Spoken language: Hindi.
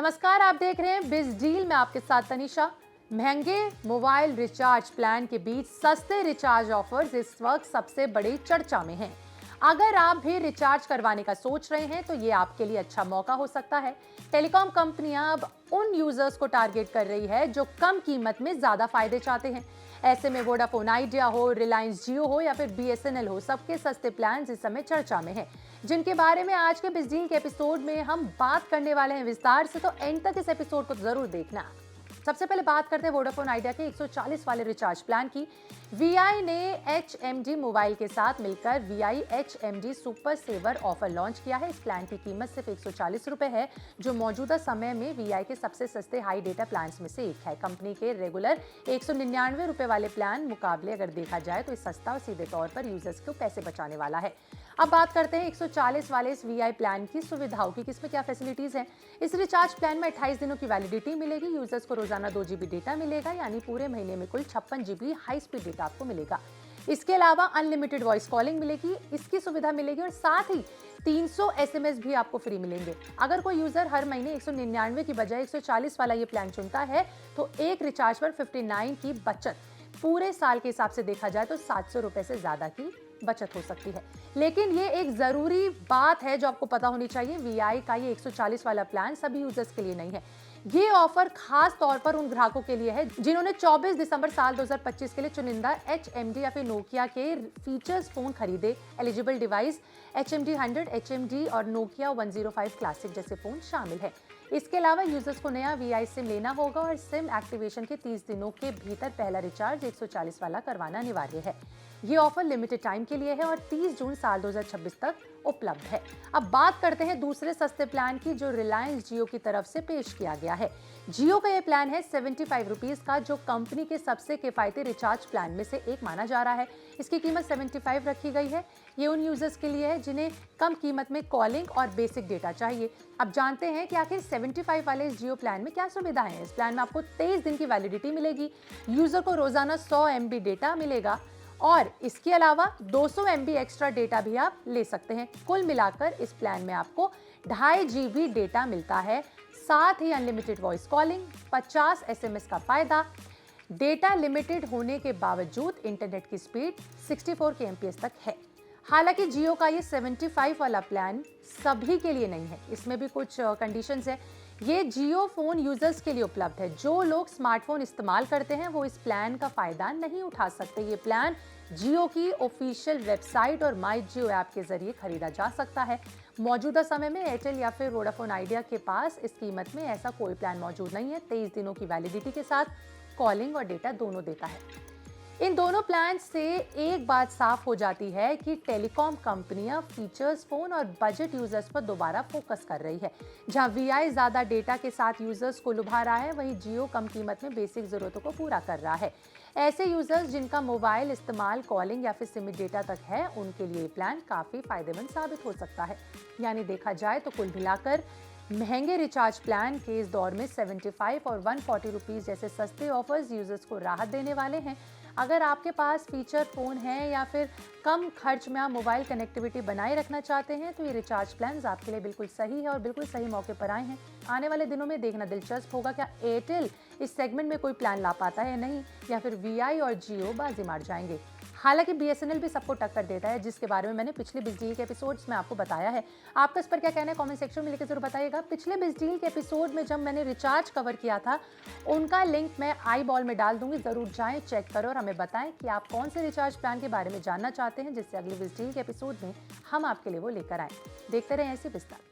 नमस्कार, आप देख रहे हैं बिज डील में आपके साथ तनिषा। महंगे मोबाइल रिचार्ज प्लान के बीच सस्ते रिचार्ज ऑफर्स इस वक्त सबसे बड़ी चर्चा में हैं। अगर आप भी रिचार्ज करवाने का सोच रहे हैं तो ये आपके लिए अच्छा मौका हो सकता है। टेलीकॉम कंपनियां अब उन यूजर्स को टारगेट कर रही है जो कम कीमत में ज्यादा फायदे चाहते हैं। ऐसे में वोडाफोन आइडिया हो, रिलायंस जियो हो या फिर बीएसएनएल हो, सबके सस्ते प्लान इस समय चर्चा में हैं, जिनके बारे में आज के बिजडील के एपिसोड में हम बात करने वाले हैं विस्तार से। तो एंड तक इस एपिसोड को जरूर देखना। सबसे पहले बात करते हैं वोडाफोन आइडिया के 140 वाले रिचार्ज प्लान की। वीआई ने एचएमडी मोबाइल के साथ मिलकर VI HMD super saver offer launch किया है। इस प्लान की कीमत सिर्फ 140 रुपए है, जो मौजूदा समय में वीआई के सबसे सस्ते हाई डेटा प्लान में से एक है। कंपनी के रेगुलर 199 रुपए वाले प्लान मुकाबले अगर देखा जाए तो ये सस्ता और सीधे तौर पर यूजर्स को पैसे बचाने वाला है। अब बात करते हैं 140 वाले इस वीआई प्लान की सुविधाओं की, किसमें क्या फैसिलिटीज हैं। इस रिचार्ज प्लान में 28 दिनों की वैलिडिटी मिलेगी। यूजर्स को रोजाना 2 GB डेटा मिलेगा, यानी पूरे महीने में कुल 56 GB हाई स्पीड डेटा आपको मिलेगा। इसके अलावा अनलिमिटेड वॉइस कॉलिंग मिलेगी, इसकी सुविधा मिलेगी, और साथ ही 300 SMS भी आपको फ्री मिलेंगे। अगर कोई यूजर हर महीने 199 की बजाय 140 वाला ये प्लान चुनता है तो एक रिचार्ज पर 59 की बचत, पूरे साल के हिसाब से देखा जाए तो 700 रुपए से ज्यादा की बचत हो सकती है। लेकिन ये एक जरूरी बात है जो आपको पता होनी चाहिए, वीआई का ये 140 वाला प्लान सभी यूजर्स के लिए नहीं है। ये ऑफर खास तौर पर उन ग्राहकों के लिए है जिन्होंने 24 दिसंबर साल 2025 के लिए चुनिंदा एचएमडी या फिर नोकिया के फीचर्स फोन खरीदे। एलिजिबल डिवाइस HMD 100, HMD और नोकिया 105 क्लासिक जैसे फोन शामिल है। इसके अलावा यूजर्स को नया वीआई सिम लेना होगा और सिम एक्टिवेशन के 30 दिनों के भीतर पहला रिचार्ज 140 वाला करवाना अनिवार्य है। ये ऑफर लिमिटेड टाइम के लिए है और 30 जून साल 2026 तक उपलब्ध है। अब बात करते हैं दूसरे सस्ते प्लान की, जो रिलायंस जियो की तरफ से पेश किया गया है। जियो का ये प्लान है 75 रुपीज का, जो कंपनी के सबसे किफायती रिचार्ज प्लान में से एक माना जा रहा है। इसकी कीमत 75 रखी गई है। ये उन यूजर्स के लिए है जिन्हें कम कीमत में कॉलिंग और बेसिक डेटा चाहिए। अब जानते हैं कि आखिर 75 वाले इस जियो प्लान में क्या सुविधाएं हैं। इस प्लान में आपको 23 दिन की वैलिडिटी मिलेगी, यूजर को रोजाना 100 MB डेटा मिलेगा और इसके अलावा 200 MB एक्स्ट्रा डेटा भी आप ले सकते हैं। कुल मिलाकर इस प्लान में आपको 2.5 GB डेटा मिलता है, साथ ही अनलिमिटेड वॉइस कॉलिंग, 50 SMS का फायदा। डेटा लिमिटेड होने के बावजूद इंटरनेट की स्पीड 64 kbps तक है। हालांकि जियो का ये 75 वाला प्लान सभी के लिए नहीं है, इसमें भी कुछ कंडीशंस है। ये जियो फोन यूजर्स के लिए उपलब्ध है। जो लोग स्मार्टफोन इस्तेमाल करते हैं वो इस प्लान का फायदा नहीं उठा सकते। ये प्लान जियो की ऑफिशियल वेबसाइट और माई जियो ऐप के जरिए खरीदा जा सकता है। मौजूदा समय में एयरटेल या फिर वोडाफोन आइडिया के पास इस कीमत में ऐसा कोई प्लान मौजूद नहीं है। 23 दिनों की वैलिडिटी के साथ कॉलिंग और डेटा दोनों देता है। इन दोनों प्लान से एक बात साफ हो जाती है कि टेलीकॉम कंपनियां फीचर्स फोन और बजट यूजर्स पर दोबारा फोकस कर रही है। जहां वीआई ज्यादा डेटा के साथ यूजर्स को लुभा रहा है, वहीं जियो कम कीमत में बेसिक जरूरतों को पूरा कर रहा है। ऐसे यूजर्स जिनका मोबाइल इस्तेमाल कॉलिंग या फिर सीमित डेटा तक है, उनके लिए प्लान काफी फायदेमंद साबित हो सकता है। यानी देखा जाए तो कुल मिलाकर महंगे रिचार्ज प्लान के इस दौर में 75 और 140 रुपीज जैसे सस्ते ऑफर्स यूजर्स को राहत देने वाले हैं। अगर आपके पास फीचर फोन है या फिर कम खर्च में आप मोबाइल कनेक्टिविटी बनाए रखना चाहते हैं तो ये रिचार्ज प्लान आपके लिए बिल्कुल सही है और बिल्कुल सही मौके पर आए हैं। आने वाले दिनों में देखना दिलचस्प होगा क्या एयरटेल इस सेगमेंट में कोई प्लान ला पाता है या नहीं, या फिर वीआई और जियो बाजी मार जाएंगे। हालांकि बीएसएनएल भी सबको टक्कर देता है, जिसके बारे में मैंने पिछले बिजडील के एपिसोड्स में आपको बताया है। आपका इस पर क्या कहना है कमेंट सेक्शन में लिखकर जरूर बताइएगा। पिछले बिजडील के एपिसोड में जब मैंने रिचार्ज कवर किया था, उनका लिंक मैं आई बॉल में डाल दूंगी, जरूर जाएं, चेक करो और हमें बताएं कि आप कौन से रिचार्ज प्लान के बारे में जानना चाहते हैं, जिससे अगले बिजडील के एपिसोड में हम आपके लिए वो लेकर आए। देखते रहें ऐसे विस्तार।